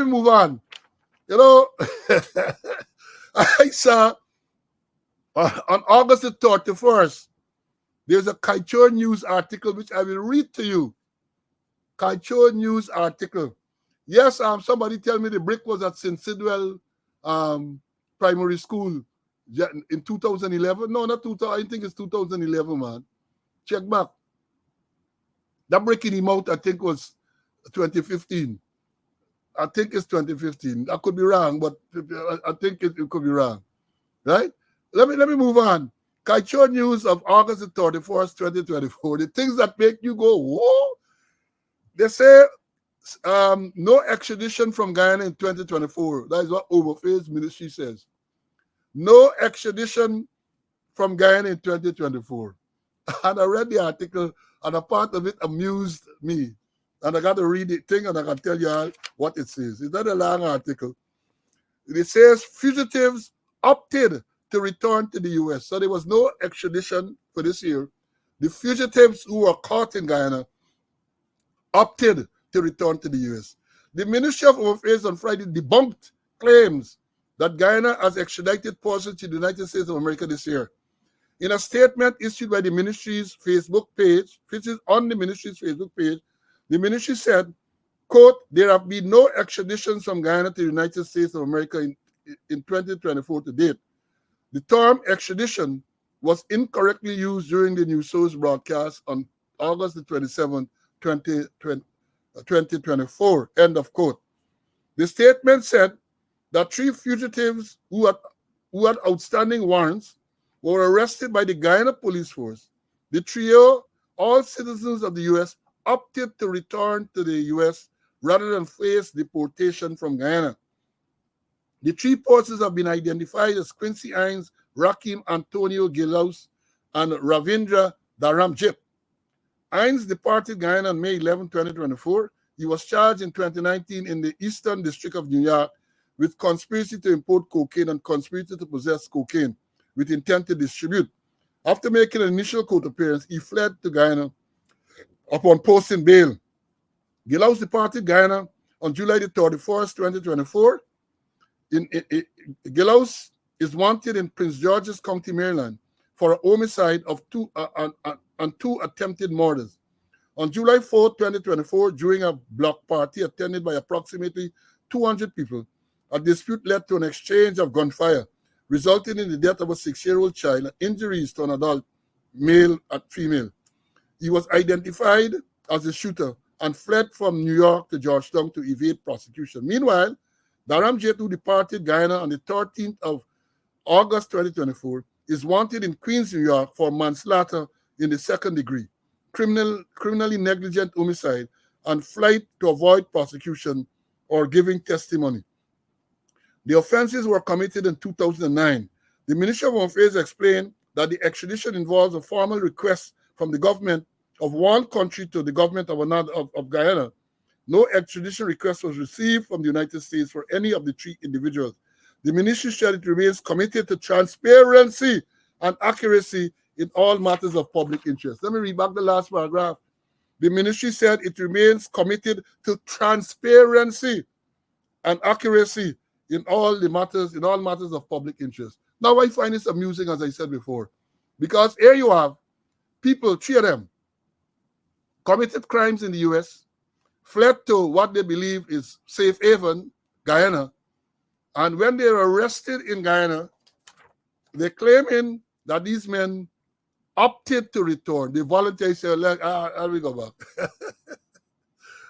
move on. You know, I saw on August the 31st, there's a Kaichor News article which I will read to you. Kaichor News article. Yes, somebody tell me the brick was at St. Sidwell Primary School in 2011. No, not 2000. I think it's 2011, man. Check back. That brick in him out, I think, was 2015. I think it's 2015. I could be wrong, but I think it could be wrong. Right? Let me move on. Kaichor News of August the 31st, 2024. The things that make you go, whoa. They say no extradition from Guyana in 2024. That is what Overface Ministry says. No extradition from Guyana in 2024. And I read the article, and a part of it amused me. And I got to read the thing, and I can tell you all what it says. It's not a long article. It says fugitives opted to return to the U.S. So there was no extradition for this year. The fugitives who were caught in Guyana opted to return to the U.S. The Ministry of Home Affairs on Friday debunked claims that Guyana has extradited persons to the United States of America this year. In a statement issued by the ministry's Facebook page, which is on the ministry's Facebook page, the ministry said, quote, there have been no extraditions from Guyana to the United States of America in 2024 to date. The term extradition was incorrectly used during the news source broadcast on August the 27th, 2024, end of quote. The statement said that 3 fugitives who had outstanding warrants were arrested by the Guyana police force. The trio, all citizens of the U.S., opted to return to the U.S. rather than face deportation from Guyana. The 3 persons have been identified as Quincy Hines, Rakim Antonio Gilaus, and Ravindra Dharamjit. Hines departed Guyana on May 11, 2024. He was charged in 2019 in the Eastern District of New York with conspiracy to import cocaine and conspiracy to possess cocaine with intent to distribute. After making an initial court appearance, he fled to Guyana upon posting bail. Gilaus departed Guyana on July the 31st, 2024. Gilaus is wanted in Prince George's County, Maryland, for a homicide of 2 attempted murders. On July 4, 2024, during a block party attended by approximately 200 people, a dispute led to an exchange of gunfire, resulting in the death of a 6-year-old child and injuries to an adult, male and female. He was identified as the shooter and fled from New York to Georgetown to evade prosecution. Meanwhile, Dharamjit, who departed Guyana on the 13th of August 2024, is wanted in Queens, New York for manslaughter in the 2nd degree, criminally negligent homicide, and flight to avoid prosecution or giving testimony. The offenses were committed in 2009. The Ministry of Home Affairs explained that the extradition involves a formal request from the government of one country to the government of another of Guyana. No extradition request was received from the United States for any of the 3 individuals. The ministry said it remains committed to transparency and accuracy in all matters of public interest. Let me read back the last paragraph. The ministry said it remains committed to transparency and accuracy in all matters of public interest. Now I find this amusing, as I said before, because here you have people, 3 of them, committed crimes in the U.S., fled to what they believe is safe haven, Guyana, and when they were arrested in Guyana, they claiming that these men opted to return. They voluntarily said, how we go back?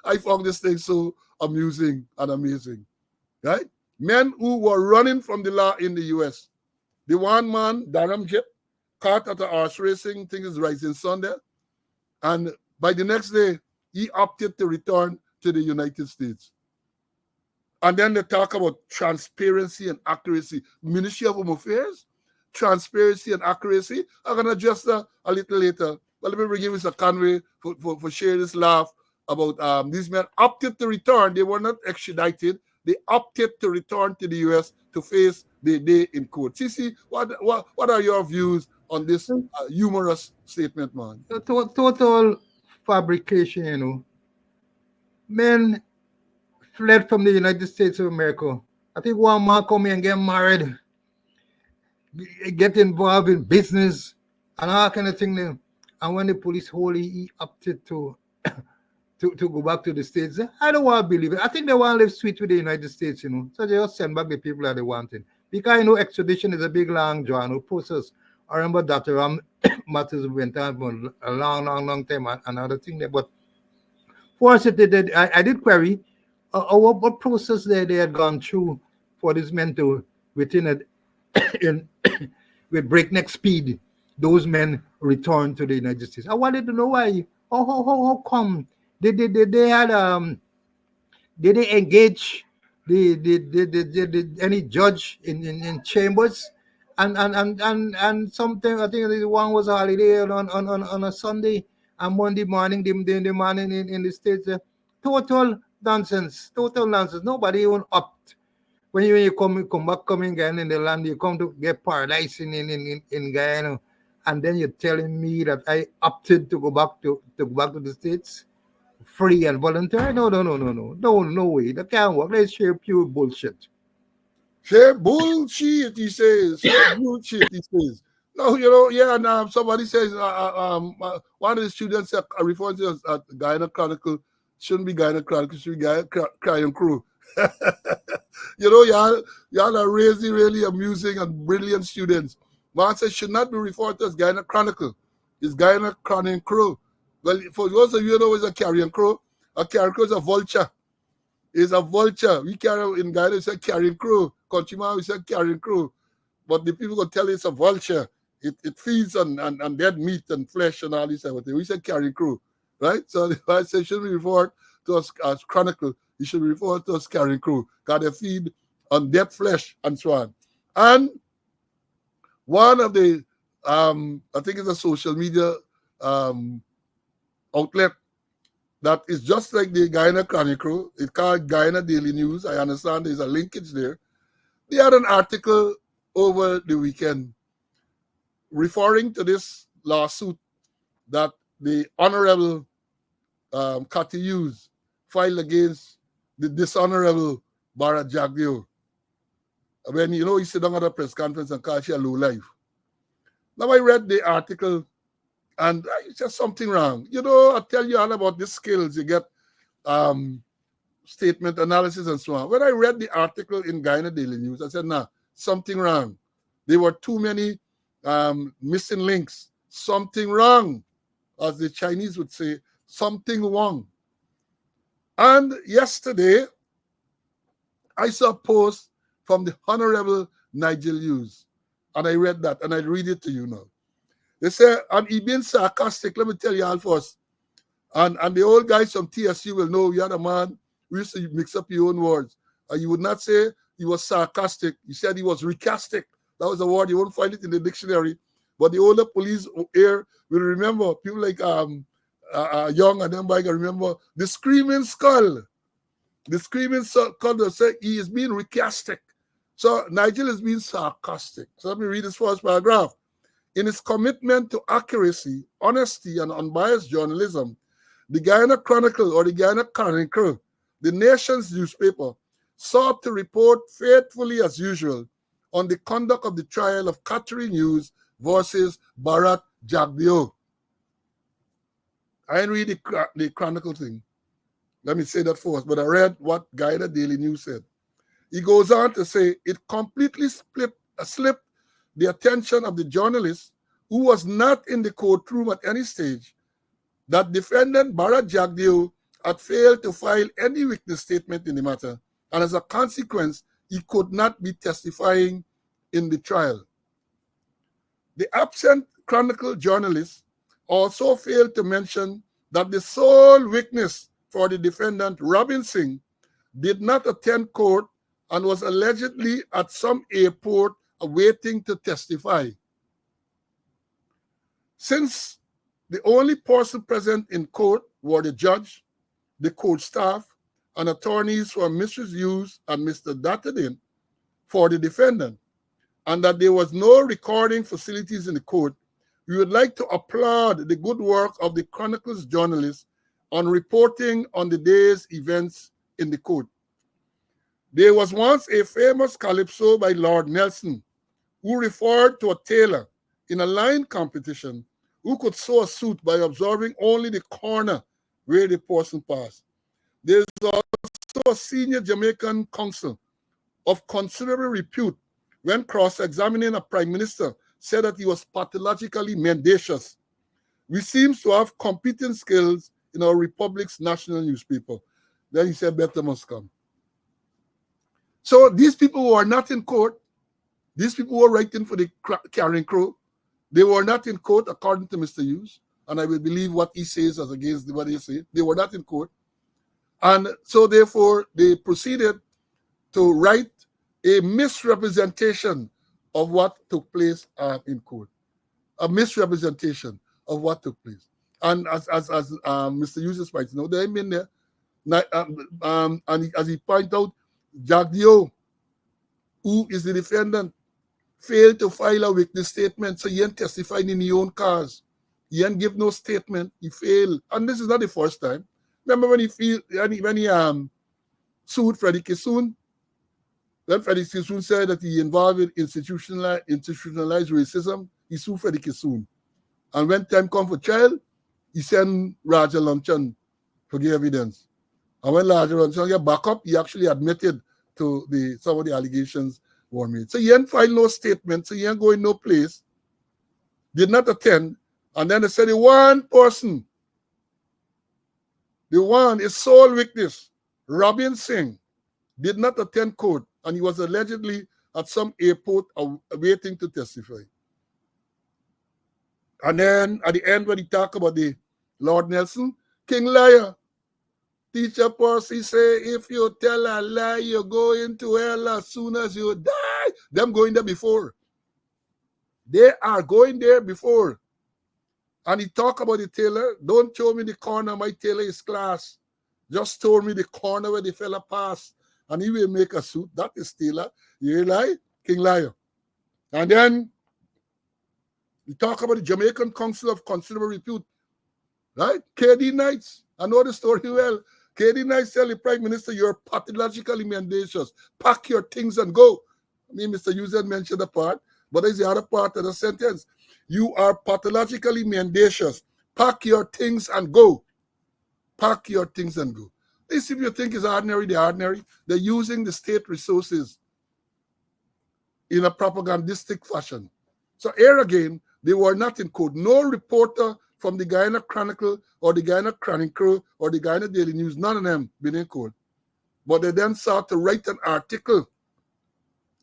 I found this thing so amusing and amazing, right? Men who were running from the law in the U.S. The one man, Dharamjit, caught at a horse racing, I think it's Rising Sunday, and by the next day, he opted to return to the United States. And then they talk about transparency and accuracy. Ministry of Home Affairs, transparency and accuracy. I'm going to address that a little later. But let me bring in Mr. Conway for sharing this laugh about these men opted to return. They were not extradited. They opted to return to the U.S. to face the day in court. Cici, what are your views on this humorous statement, man? Total fabrication, Men fled from the United States of America. I think one man come here and get married, get involved in business and all kind of thing. Then. And when the police hold he opted to go back to the States. I don't want to believe it. I think they want to live sweet with the United States, So they just send back the people that they wanted. Because extradition is a big long draw process. I remember that matters went on for a long time and another thing there. But first it did I did query what process they had gone through for these men to within a in with breakneck speed, those men returned to the United States. I wanted to know why. How come they had did they engage any judge in chambers and something I think one was a holiday on a Sunday and Monday morning the morning in the States total nonsense nobody even upped when you come back coming again in the land you come to get paradise in Guyana and then you're telling me that I opted to go back to the States free and voluntary? No way. That can't work. That's sheer pure bullshit. Share bullshit, he says. Share bullshit, he says. No, yeah, and somebody says, one of the students referred to as Guyana Chronicle, shouldn't be Guyana Chronicle, should be Guyana Crying Crew. Y'all are really amusing and brilliant students. Man says should not be referred to as Guyana Chronicle. It's Guyana Crying Crew. Well, for those of you who know it's a carrion crow is a vulture. Is a vulture. We carry in Guyana, it's a carrion crow. Countryman, we say carrion crow. But the people will tell you it's a vulture. It feeds on dead meat and flesh and all this type of thing. We say carrion crow, right? So I say should be referred to us as chronicle. You should be referred to as carrion crow because they feed on dead flesh and so on. And one of the, I think it's a social media outlet that is just like the Guyana Chronicle. It's called Guyana Daily News. I understand there's a linkage there. They had an article over the weekend referring to this lawsuit that the Honorable Cathy Hughes filed against the dishonorable Bharat Jagdeo. When, he sit down at a press conference and call she a low life. Now I read the article and it's just something wrong. I tell you all about the skills you get, statement analysis and so on. When I read the article in Guyana Daily News, I said, nah, something wrong. There were too many missing links. Something wrong, as the Chinese would say, something wrong. And yesterday, I saw a post from the Honorable Nigel Hughes, and I read that, and I read it to you now. They say, and he being sarcastic, let me tell you all first. And the old guys from TSU will know you're the man who used to mix up your own words. You would not say he was sarcastic. You said he was recastic. That was a word. You won't find it in the dictionary. But the older police here will remember, people like Young and them, I can remember the screaming skull. The screaming skull will say he is being recastic. So Nigel is being sarcastic. So let me read this first paragraph. In its commitment to accuracy, honesty, and unbiased journalism, the Guyana Chronicle or the Guyana Chronicle, the nation's newspaper, sought to report faithfully as usual on the conduct of the trial of Catherine Hughes versus Bharat Jagdeo. I didn't read the Chronicle thing. Let me say that first, but I read what Guyana Daily News said. He goes on to say it completely slipped the attention of the journalist who was not in the courtroom at any stage that defendant Bharat Jagdeo had failed to file any witness statement in the matter, and as a consequence, he could not be testifying in the trial. The absent Chronicle journalist also failed to mention that the sole witness for the defendant, Robin Singh, did not attend court and was allegedly at some airport awaiting to testify. Since the only person present in court were the judge, the court staff, and attorneys for Mrs. Hughes and Mr. Dattadin for the defendant, and that there was no recording facilities in the court, we would like to applaud the good work of the Chronicle's journalists on reporting on the day's events in the court. There was once a famous calypso by Lord Nelson who referred to a tailor in a line competition who could sew a suit by observing only the corner where the person passed. There is also a senior Jamaican consul of considerable repute when cross-examining a prime minister said that he was pathologically mendacious. We seem to have competing skills in our republic's national newspaper. Then he said, better must come. So these people who are not in court, these people who are writing for the Carrying Crow, they were not in court according to Mr. Hughes, and I will believe what he says as against what he said. They were not in court. And so therefore, they proceeded to write a misrepresentation of what took place in court. A misrepresentation of what took place. And as Mr. Hughes points out, they been there. And as he pointed out, Jack Dio, who is the defendant, failed to file a witness statement, so he ain't testified in his own cause. He ain't give no statement. He failed, and this is not the first time. Remember when he sued Freddie Kissoon? When Freddie Kissoon said that he involved in institutionalized racism, he sued Freddie Kissoon. And when time come for trial, he sent Raja Lanchan to give evidence. And when Raja Lanchan got back up, he actually admitted to some of the allegations were made. So he ain't filed no statement, so he ain't going no place, did not attend. And then they said the one person, the one is sole witness, Robin Singh, did not attend court, and he was allegedly at some airport waiting to testify. And then at the end, when he talked about the Lord Nelson, King Liar, Teacher Percy say, if you tell a lie, you go into hell as soon as you die. Them going there before. They are going there before. And he talk about the tailor. Don't show me the corner my tailor is class. Just show me the corner where the fella passed. And he will make a suit. That is tailor. You lie? King Liar. And then we talk about the Jamaican Council of Considerable Repute. Right? KD Knights. I know the story well. KD Knights tell the Prime Minister, you're pathologically mendacious. Pack your things and go. I mean, Mr. User mentioned the part, but there's the other part of the sentence. You are pathologically mendacious. Pack your things and go. Pack your things and go. This, if you think is ordinary, they're ordinary. They're using the state resources in a propagandistic fashion. So here again, they were not in court. No reporter from the Guyana Chronicle or the Guyana Chronicle or the Guyana Daily News, none of them been in court. But they then sought to write an article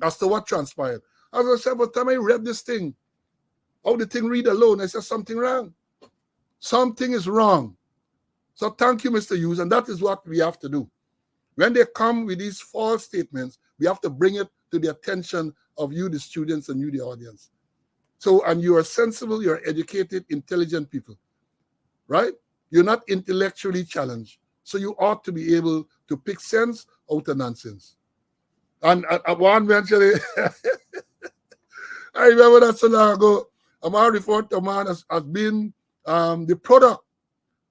as to what transpired. As I said, by the time I read this thing, how the thing read alone, I said something wrong. Something is wrong. So thank you, Mr. Hughes, and that is what we have to do. When they come with these false statements, we have to bring it to the attention of you, the students, and you, the audience. So, and you are sensible, you're educated, intelligent people, right? You're not intellectually challenged. So you ought to be able to pick sense out of nonsense. And at one mention, I remember that so long ago, a man referred to a man as being the product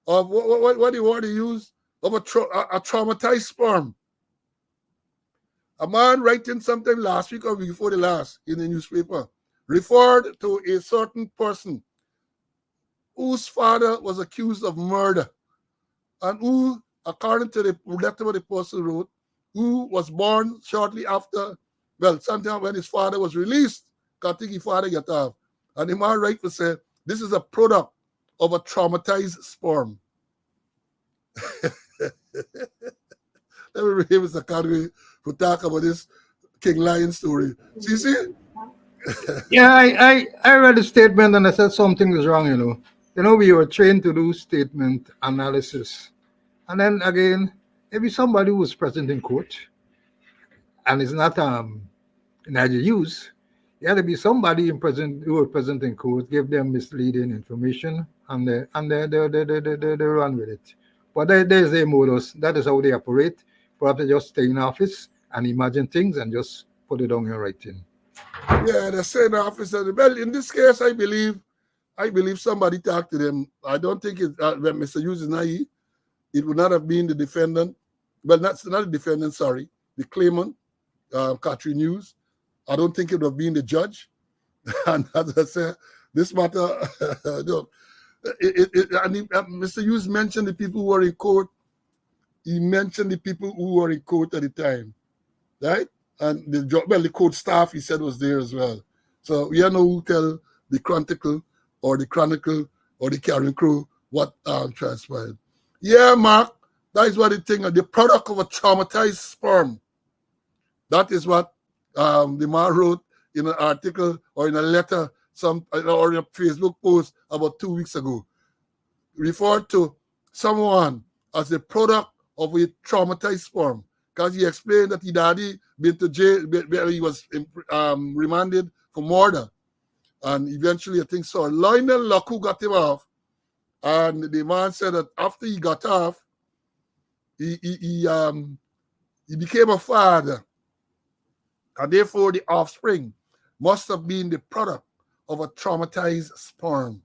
of what the word he used, of a traumatized sperm. A man writing sometime last week or before the last in the newspaper referred to a certain person whose father was accused of murder and who, according to the letter the person wrote, who was born shortly after, well, sometime when his father was released, because I think his father got off. And the man right to say, this is a product of a traumatized sperm. Let me hear Mr. Conway to talk about this King Lion story. See? Yeah, I read the statement and I said something was wrong, you know. You know, we were trained to do statement analysis. And then again, maybe somebody who was present in court and is not Niger use, it had to be somebody who was present in court, give them misleading information, and they run with it. But there's their modus. That is how they operate. Perhaps they just stay in office and imagine things and just put it on in writing. Yeah, the same officer. Well, in this case, I believe somebody talked to them. I don't think when Mr. Hughes is naive, it would not have been the defendant. Well, not the defendant, sorry. the claimant, Catherine Hughes. I don't think it would have been the judge. And as I said, this matter, Mr. Hughes mentioned the people who were in court. He mentioned the people who were in court at the time, right? And the court staff, he said, was there as well. So we don't know who tell the Chronicle or the Carrying Crow what transpired. Yeah, Mark, that is what the thing, the product of a traumatized sperm. That is what the man wrote in an article or in a letter, or in a Facebook post about 2 weeks ago. Referred to someone as a product of a traumatized sperm, because he explained that he daddy been to jail where he was remanded for murder, and eventually I think so Lionel Laku got him off, and the man said that after he got off, he became a father, and therefore the offspring must have been the product of a traumatized sperm.